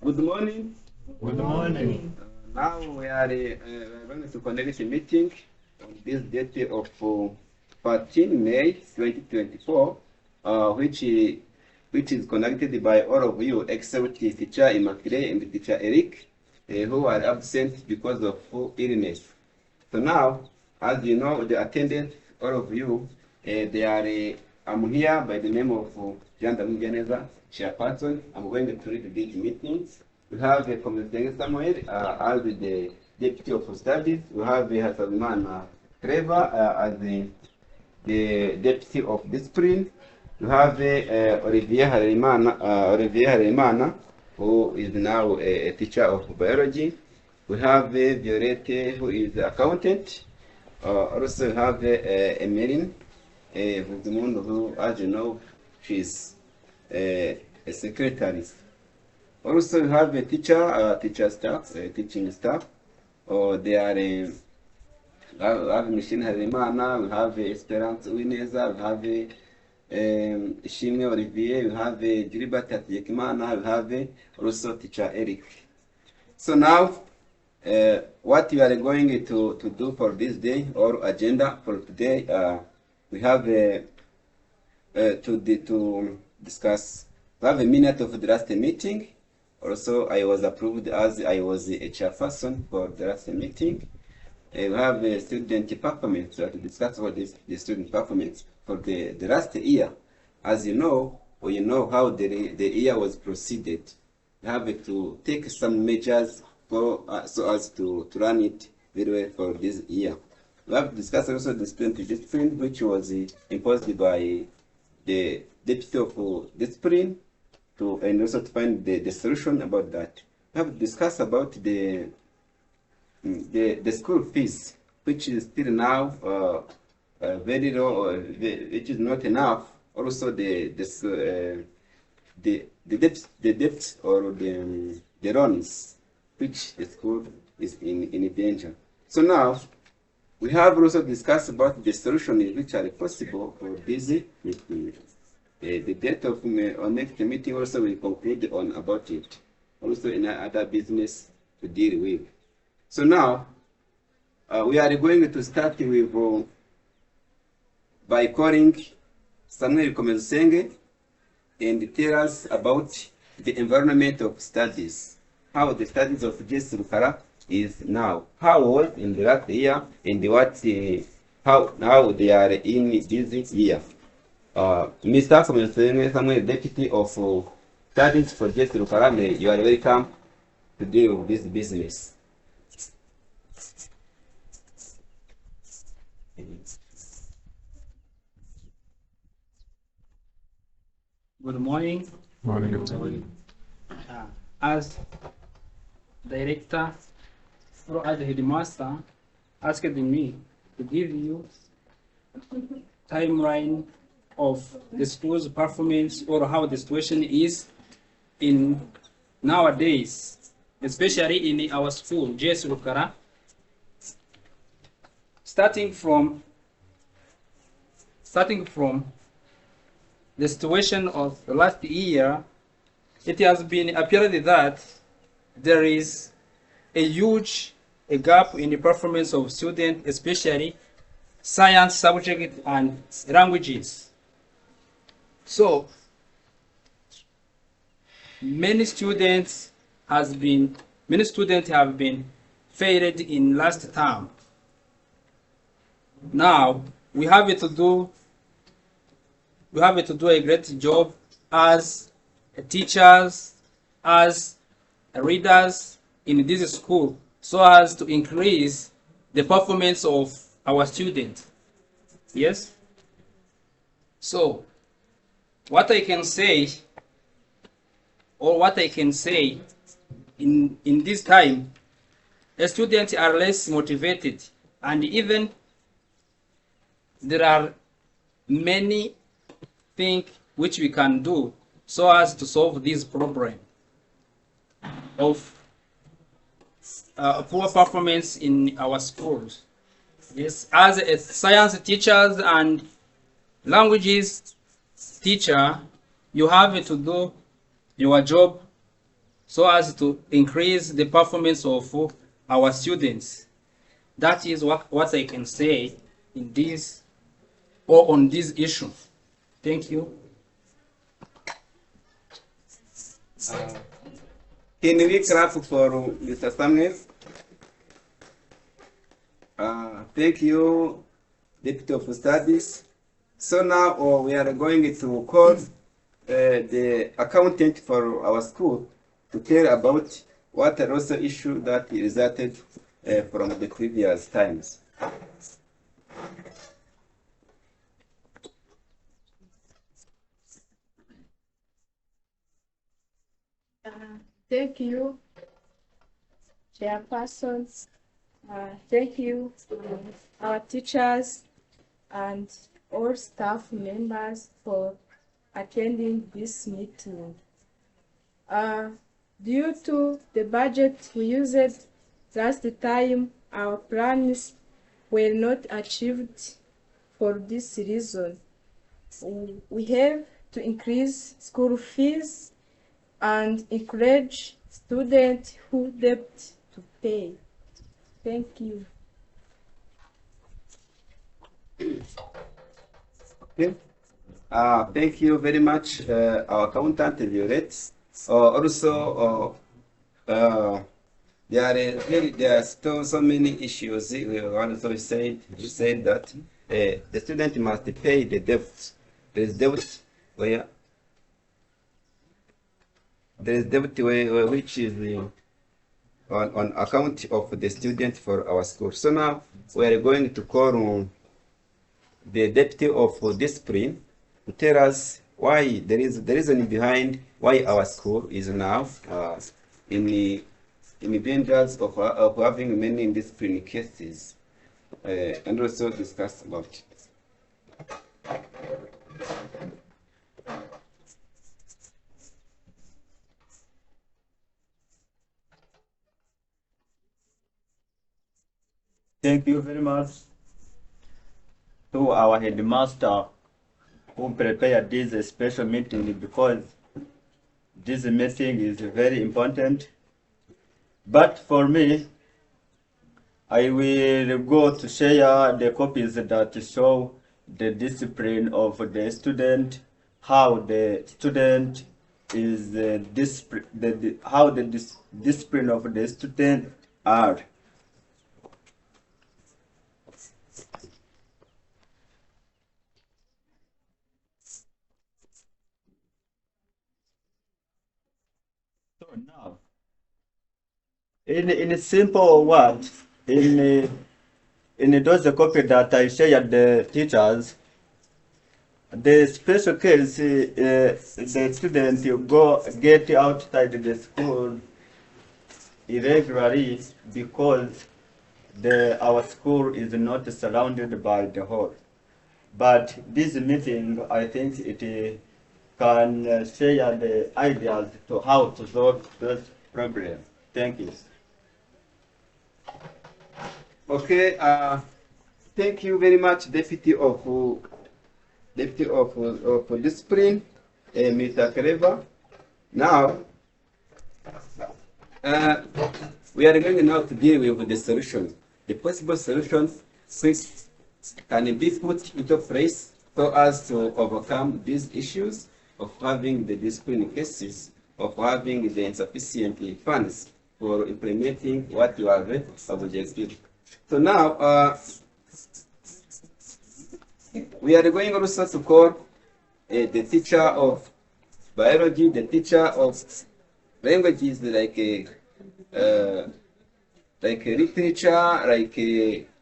Good morning. Good morning. Now we are going to conduct a meeting on this date of 14 May 2024, which is conducted by all of you except teacher Immaculee and teacher Eric, who are absent because of illness. So now, as you know, the attendance, all of you, they are. I'm here by the name of MUGIRANEZA chairperson. I'm going to read these meetings. We have KOMEZUSENGE Samuel as the deputy of studies. We have HASABWIMANA Claver as the deputy of discipline. We have Olivier HARERIMANA, who is now a teacher of biology. We have Violette, who is accountant. Also we have Emelyne, VUZIMPUNDU, who, as you know, she's a secretary. Also we have a teacher, teaching staff. They are we have Micheline HARERIMANA, we have Esperance UWINEZA, we have ISHIMWE Olivier, we have Gilbert, HATEGEKIMANA, we have also teacher Eric. So now, what we are going to do for this day, or agenda for today, we have to discuss. We have a minute of the last meeting. Also, I was approved as I was a chairperson for the last meeting. We have a student performance to discuss about the student performance for the last year. As you know, or you know how the year was proceeded, we have to take some measures for so as to run it very well for this year. We have discussed also the student discipline, which was imposed by the deputy of discipline, and also to find the solution about that. We have discussed about the school fees, which is still now very low, which is not enough. Also the debts or the loans, which the school is in danger. So now we have also discussed about the solutions which are possible for this meeting. The date of our next meeting also will conclude on about it. Also in other business to deal with. So now we are going to start with by calling Samuel KOMEZUSENGE and tell us about the environment of studies, how the studies of JS Rukara is now, how it was in the last year, and what how they are in this year. Mr. KOMEZUSENGE Samuel, deputy of studies for JS Rukara, you are welcome to deal with this business. Good morning. Morning. As director or as the headmaster asked me to give you timeline of the school's performance or how the situation is in nowadays, especially in our school, JS Rukara. Starting from the situation of the last year, it has been apparent that there is a huge gap in the performance of students, especially science subject and languages. So many students have been failed in last term. Now we have to do a great job as teachers, as readers in this school, so as to increase the performance of our students. Yes? So what I can say in this time, the students are less motivated, and even there are many things which we can do so as to solve this problem of poor performance in our schools. Yes, as a science teachers and languages teacher, you have to do your job so as to increase the performance of our students. That is what I can say in this or on this issue. Thank you. Can we clap for Mr. Samuel? Thank you, Deputy of Studies. So now we are going to call the accountant for our school to tell about what are also issues that resulted from the previous times. Thank you, Chairpersons. Thank you, our teachers and all staff members for attending this meeting. Due to the budget we used last time, our plans were not achieved. For this reason, we have to increase school fees and encourage students who debt to pay. Thank you. Okay. Thank you very much, our accountant Violette. Also, there are still so many issues. We also said that the student must pay the debt. There is debt where which is on account of the student for our school. So now we are going to call the deputy of discipline to tell us why there is the reason behind why our school is now in danger of having many discipline cases, and also discuss about it. Thank you very much to our headmaster who prepared this special meeting, because this meeting is very important. But for me, I will go to share the copies that show the discipline of the student, how the student is how the discipline of the student are. So now, in a simple words, in those copies that I shared the teachers, the special case, the student get outside the school irregularly because our school is not surrounded by the hall. But this meeting, I think it can share the ideas to how to solve those problems. Thank you. Okay. Thank you very much, Deputy of Discipline, Mr. Claver. Now, we are going now to deal with the solution, the possible solutions which can be put into place so as to overcome these issues of having the discipline cases, of having the insufficient funds for implementing what you have objective. So now, we are going also to call the teacher of biology, the teacher of languages like literature, like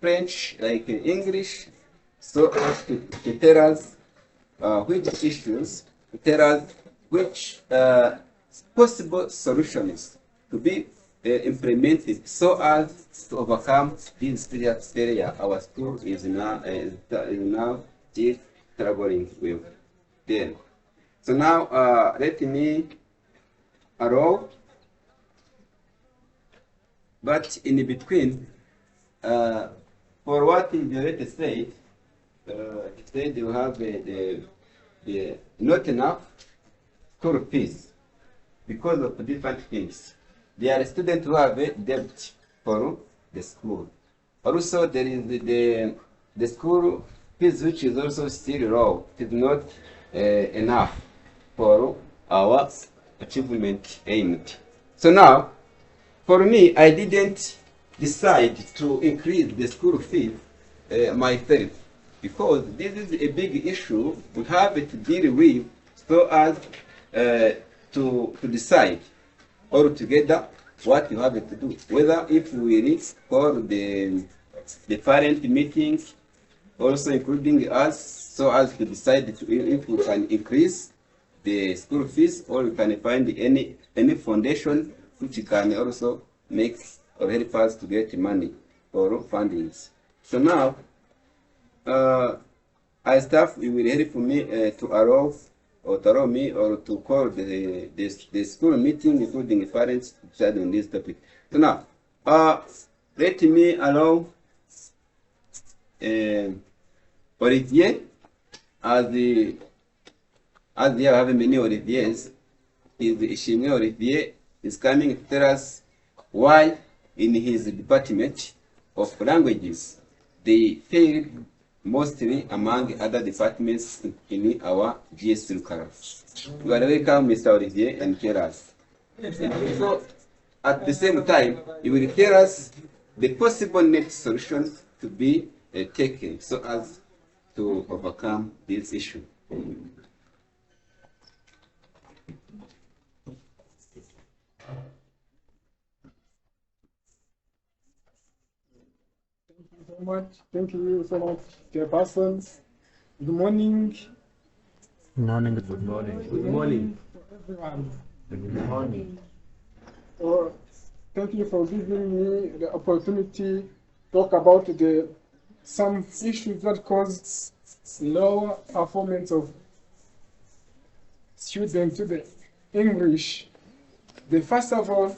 French, like English, so as to tell us which issues, to tell us which possible solutions to be implemented so as to overcome this serious failure our school is now still struggling with. Then, so now let me allow, but in between, for what Violette said, it said you have the not enough school fees. because of different things. There are students who have a debt for the school. Also, there is the school fees, which is also still low. It is not enough for our achievement aimed. So now, for me, I didn't decide to increase the school fees myself, because this is a big issue we have to deal with, so as to decide all together what you have to do. Whether if we will call the parent meeting, also including us, so as to decide if we can increase the school fees, or we can find any foundation which can also make or help us to get money for fundings. So now, as staff, it will help me to allow me or to call the school meeting, including the parents, to decide on this topic. So now, let me allow Olivier, as we have many Oliviers, is ISHIMWE Olivier is coming to tell us why in his department of languages they failed mostly among other departments in our GS curriculum. You are welcome, Mr. Olivier, and tell us. And also, at the same time, you will tell us the possible next solution to be taken so as to overcome this issue. Thank you so much, chairpersons. Good morning. Good morning. Good morning. Good morning. Everyone. Good morning. Thank you for giving me the opportunity to talk about some issues that cause low performance of students to the English. First of all,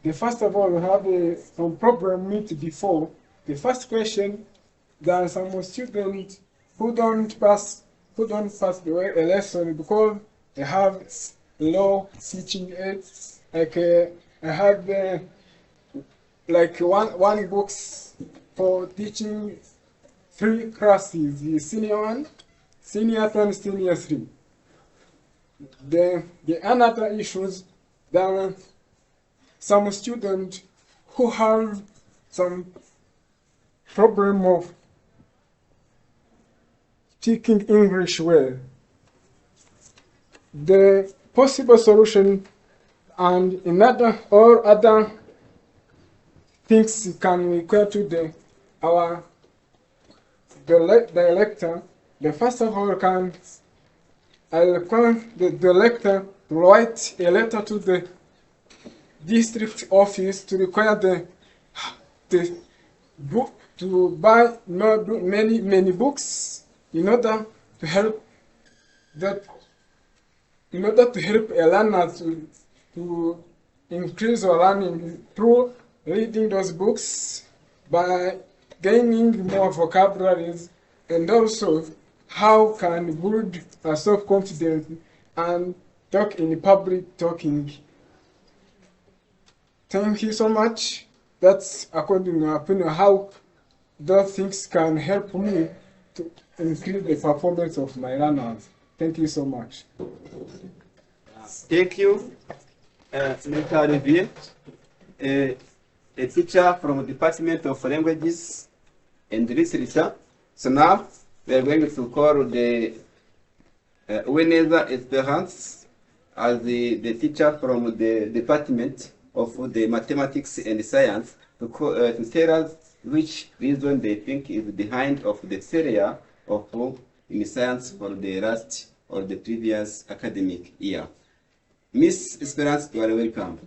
we have some problem with before. The first question, there are some students who don't pass the lesson because they have low teaching aids. Like I have like one books for teaching 3 classes: the senior 1, senior 2, and senior 3. The another issues, there are some students who have some problem of speaking English well. The possible solution and another or other things can require to our director. The first of all, I'll require the director to write a letter to the district office to require the book to buy many books in order to help a learner to increase our learning through reading those books, by gaining more vocabularies, and also how can build a self-confidence and talk in public talking. Thank you so much. That's according to my opinion how those things can help me to increase the performance of my learners. Thank you so much. Thank you, Mr. Olivier, a teacher from the Department of Languages and Literature. So now we are going to call the UWINEZA Esperance as the teacher from the Department of the Mathematics and Science to tell us which reason they think is behind of the failure of in science for the last or the previous academic year. Miss Esperance, you are welcome.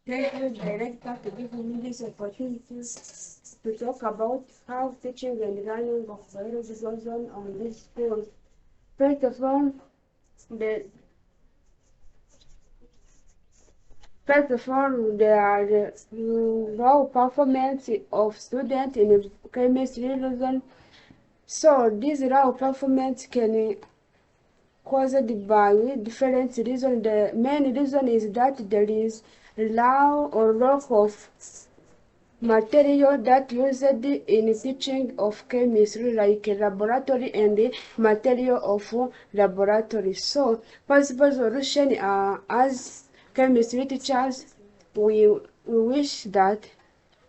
Thank you, Director, for giving me this opportunity to talk about how teaching and learning of biology goes on this school. First of all, First of all, there are the raw performance of students in chemistry reason. So this raw performance can caused by different reasons. The main reason is that there is lack or lack of material that used in teaching of chemistry, like laboratory and material of laboratory. So possible solution as chemistry teachers, we wish that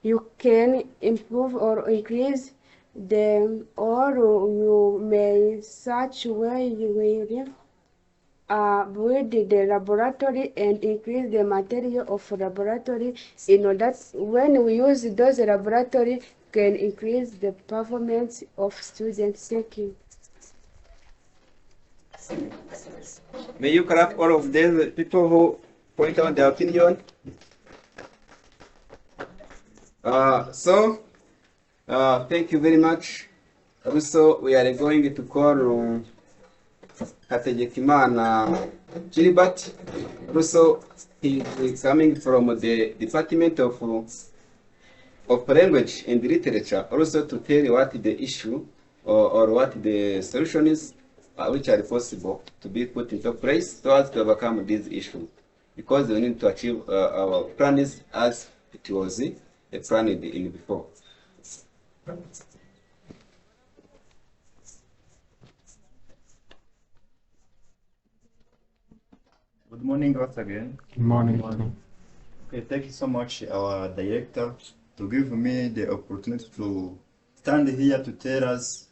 you can improve or increase them, or you may such way you will build the laboratory and increase the material of laboratory in order that when we use those laboratory can increase the performance of students. Thank you. May you clap all of these people who point out their opinion. Thank you very much. Also, we are going to call HATEGEKIMANA Gilbert. Also, he is coming from the Department of Language and Literature, also to tell what the issue or what the solutions which are possible to be put into place so as to overcome this issue. Because we need to achieve our plans as it was planned in before. Good morning once again. Good morning. Okay, thank you so much, our director, to give me the opportunity to stand here to tell us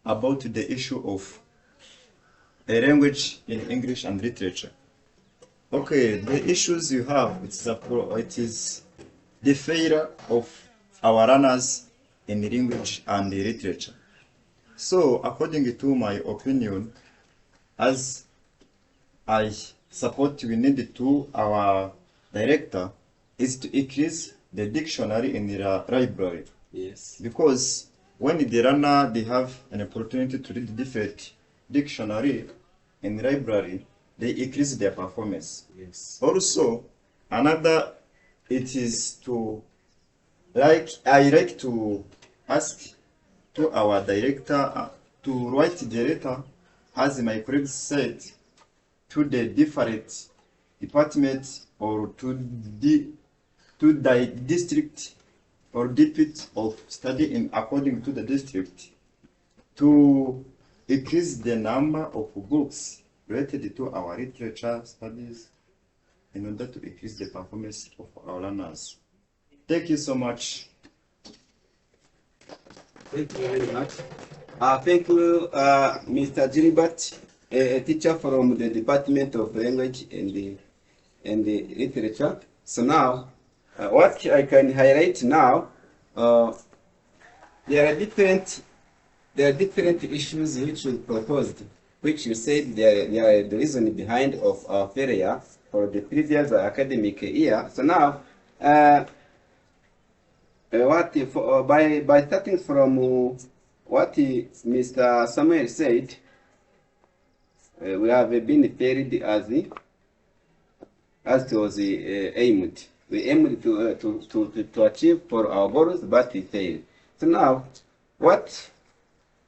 about the issue of a language in English and literature. Okay, the issues you have, it is the failure of our learners in language and literature. So, according to my opinion, as I support we need to our director, is to increase the dictionary in the library. Yes. Because when the learner they have an opportunity to read different dictionary in the library, they increase their performance. Yes. Also, another it is to I like to ask to our director to write the letter, as my colleague said, to the different departments or to the district or department of study in according to the district to increase the number of books related to our literature studies in order to increase the performance of our learners. Thank you so much. Thank you very much. Thank you, Mr. Gilbert, a teacher from the Department of Language and the Literature. So now, what I can highlight now, there are different issues which we proposed, which you said they are the reason behind of our failure for the previous academic year. So now, by starting from what Mr. Samuel said, we have been failed as it was aimed. We aimed to achieve for our goals, but we failed. So now, what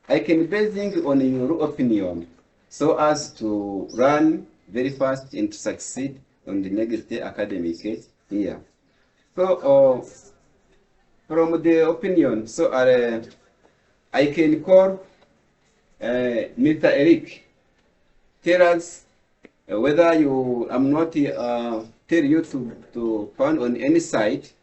I can basing on your opinion, so as to run very fast and to succeed on the next academic year. So, from the opinion, so I can call Mr. Eric. Tell us whether I'm not tell you to find on any site,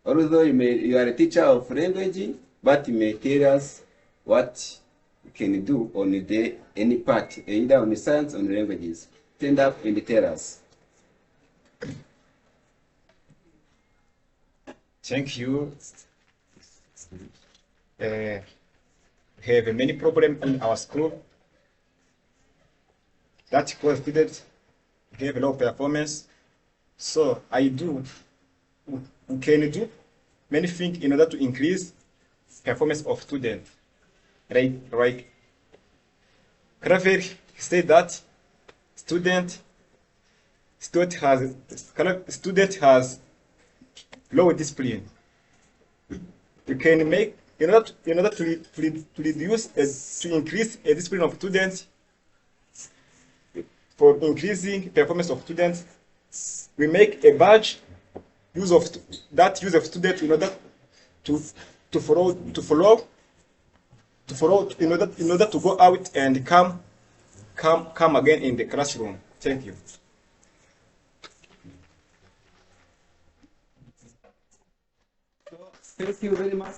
although you are a teacher of language, but you may tell us what you can do on any part, either on the science or the languages. Stand up and tell us. Thank you. We have many problems in our school that cause students have low performance. So we can do many things in order to increase performance of students. Right? Claver said that students student has low discipline. You can make in order to reduce to increase a discipline of students, for increasing performance of students, we make a badge use of students in order to follow in order to go out and come again in the classroom. Thank you. Thank you very much.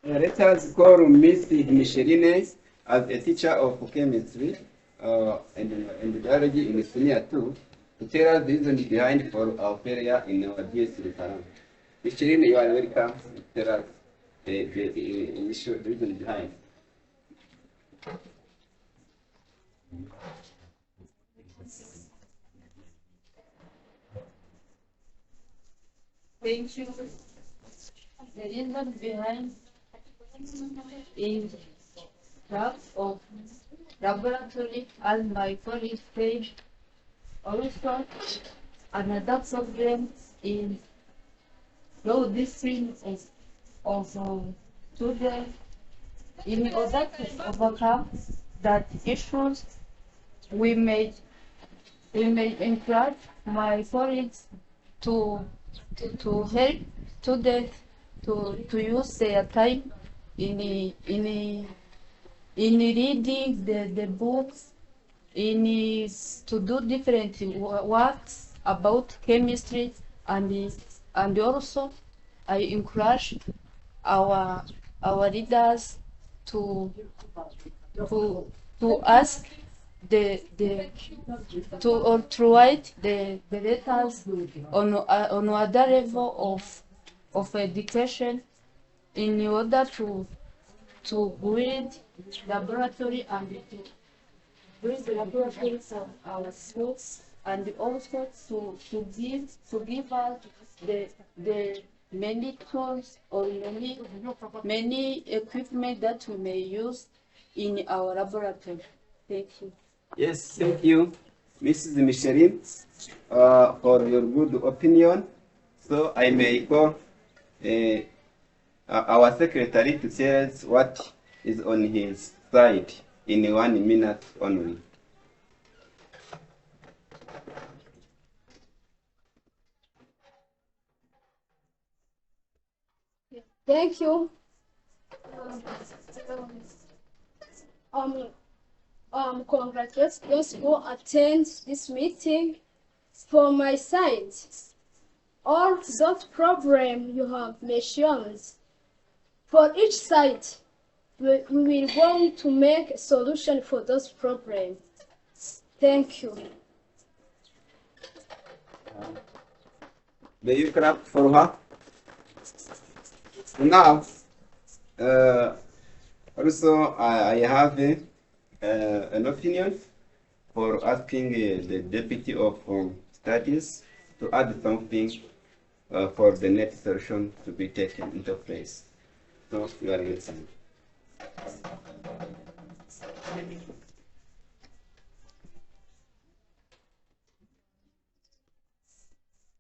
Let us call Miss Micheline as a teacher of chemistry and biology in senior 2 to tell us the reason behind for our failure in our DS referendum. Micheline, you are welcome to tell us the reason behind. Thank you. The reason behind is lack of laboratory, as my colleague said. Also, another problem is low discipline of students. In order to overcome that issues, we may encourage my colleagues to help students to use their time in reading the books, to do different works about chemistry, and also I encourage our readers to ask to write the letters on other level of education in order to build laboratory and to build the laboratories of our schools, and also to give us the many tools or many equipment that we may use in our laboratory. Thank you. Yes, thank you, Mrs. Micheline, for your good opinion. So I may call our secretary to tell us what is on his side in 1 minute only. Thank you. Congratulations, those who attend this meeting. For my side, all those problems you have mentioned, for each side, we will going to make a solution for those problems. Thank you. May you clap for her? Now, also I have an opinion for asking the Deputy of Studies to add something for the next session to be taken into place. So you are listening.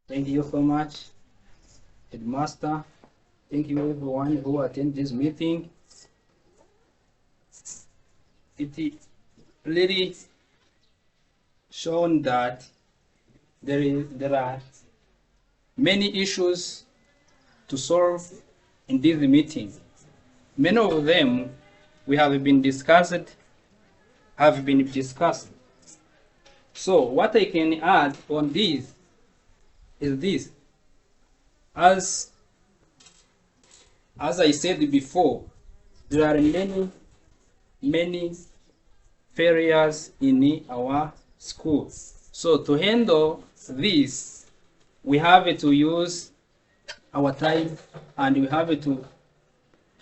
Thank you so much, Headmaster. Thank you everyone who attended this meeting. It really shown that there are many issues to solve in this meeting. Many of them have been discussed. So what I can add on this is this. As I said before, there are many failures in our school. So to handle this, we have to use our time, and we have to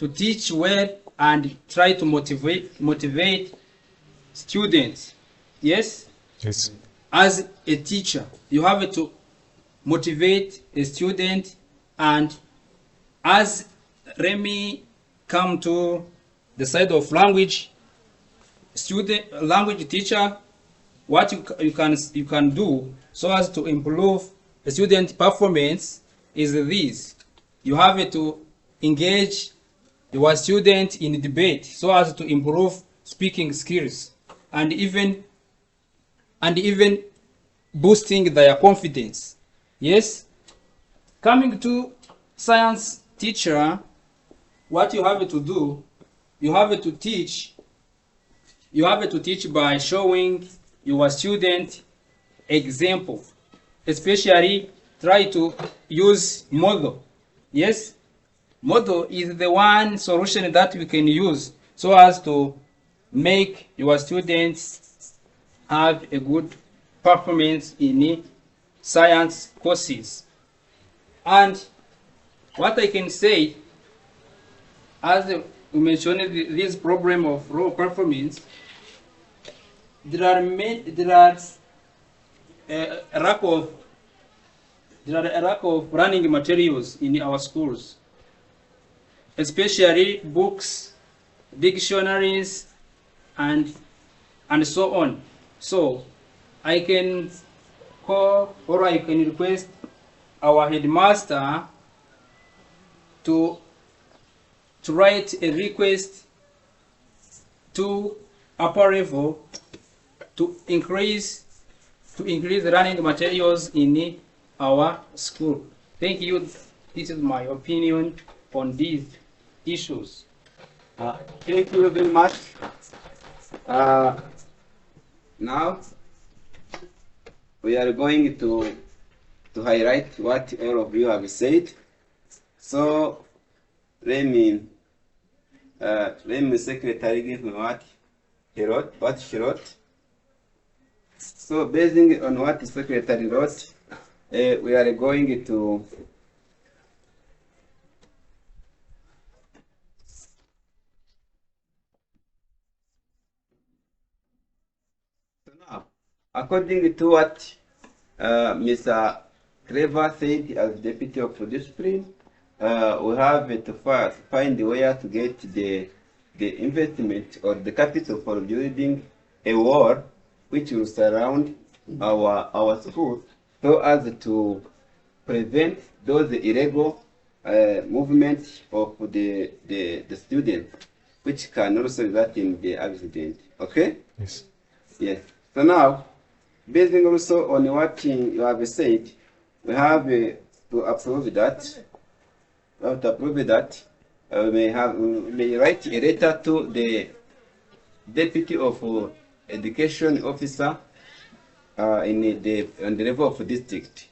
teach well and try to motivate students. Yes? Yes. As a teacher, you have to motivate a student, and as Remy come to the side of language teacher, what you can do so as to improve the student performance is this. You have to engage your student in debate so as to improve speaking skills and even boosting their confidence. Yes. Coming to science teacher, what you have to do, you have to teach by showing your student example, especially try to use model. Yes, model is the one solution that we can use so as to make your students have a good performance in science courses. And what I can say, as we mentioned this problem of low performance, there are a lack of learning materials in our schools, especially books, dictionaries, and so on. So I can call or I can request our headmaster to write a request to upper level to increase the learning materials in our school. Thank you. This is my opinion on these issues. Thank you very much. Now we are going to highlight what all of you have said. So let me secretary give me what she wrote. So basing on what the secretary wrote, we are going to according to what Mr. Claver said as Deputy of Discipline, we have to first find a way to get the investment or the capital for building a wall which will surround our school so as to prevent those illegal movements of the students, which can also result in the accident. Okay? Yes. Yes. So now, basing also on what you have said, we have to approve that. We have to approve that. We may write a letter to the Deputy of Education Officer on the level of district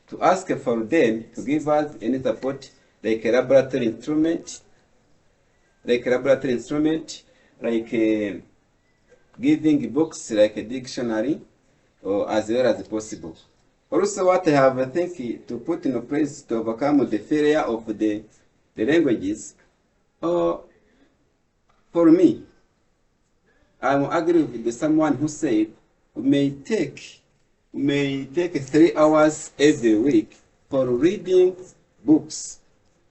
to ask for them to give us any support like a laboratory instrument, giving books like a dictionary, or as well as possible. Also, what I have, I think, to put in place to overcome the failure of the languages, for me, I will agree with someone who said we may take 3 hours every week for reading books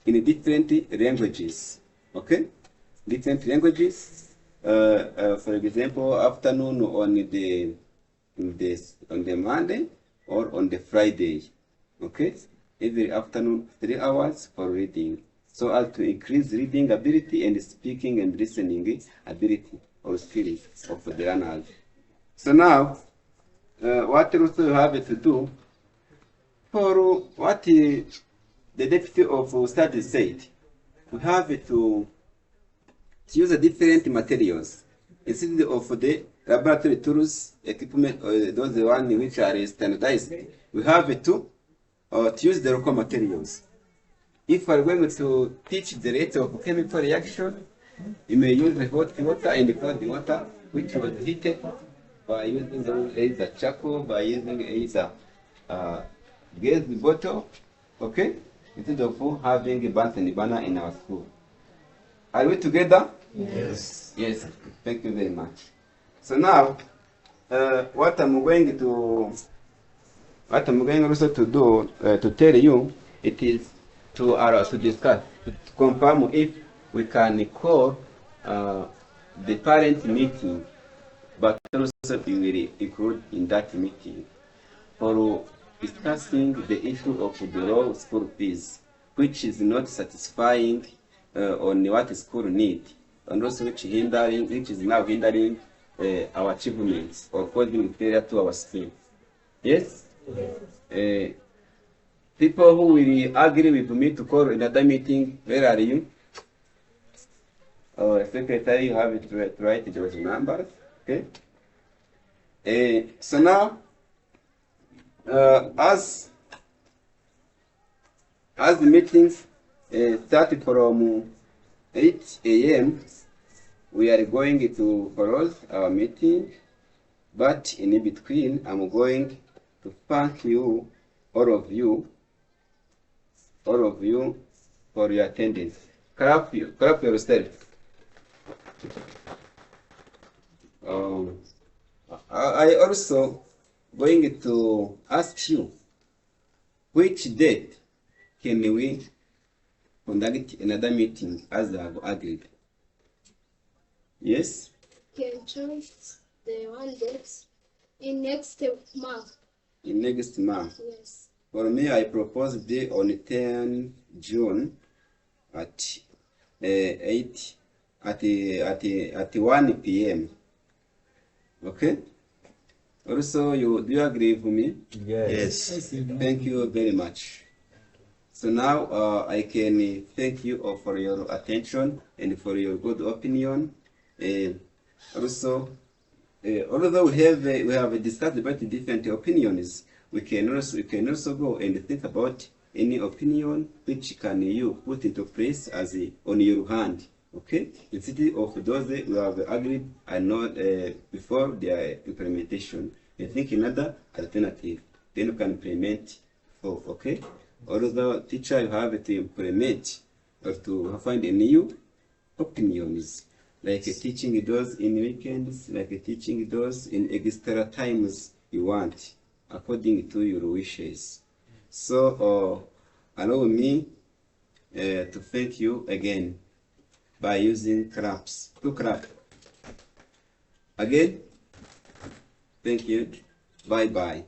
in different languages. Okay, different languages. For example, afternoon on the Monday or on the Friday. Okay, every afternoon 3 hours for reading, so as to increase reading ability and speaking and listening ability or skills of the learners. So now, what also you have to do for what the Deputy of Studies said, we have to use the different materials instead of the laboratory tools, equipment, those the ones which are standardized. We have to use the local materials. If we are going to teach the rate of chemical reaction, you may use the hot water and the cold water, which was heated by using either charcoal, by using either gas bottle, okay, instead of having a Bunsen burner in our school. Are we together? Yes. Yes. Thank you very much. So now, what I'm going also to do to tell you, it is to discuss, to confirm if we can call the parent meeting but also we will include in that meeting for discussing the issue of the low school fees, which is not satisfying on what school need, and also which is now hindering our achievements or causing failure to our school. Yes? People who will agree with me to call another meeting, where are you? Secretary, you have it to write those numbers. Okay. So now, as the meetings start from 8 a.m., we are going to close our meeting, but in between, I'm going to thank you, all of you, for your attendance. Clap yourself. I also going to ask you, which date can we conduct another meeting as I have agreed? Yes? Can choose the one date in next month. In next month? Yes. For me, I propose day on 10 June at 1 p.m. Okay? Also, do you agree with me? Yes. Thank you very much. So now I can thank you all for your attention and for your good opinion. Also, although we have discussed about different opinions, we can also go and think about any opinion which can you put into place as on your hand. Okay, instead of those we have agreed and not before their implementation, we think another alternative, then you can implement for. Okay, although teacher you have to implement or to find a new opinions, like teaching those in weekends, like teaching those in extra times you want, according to your wishes. So allow me to thank you again by using claps. To clap. Again, thank you. Bye-bye.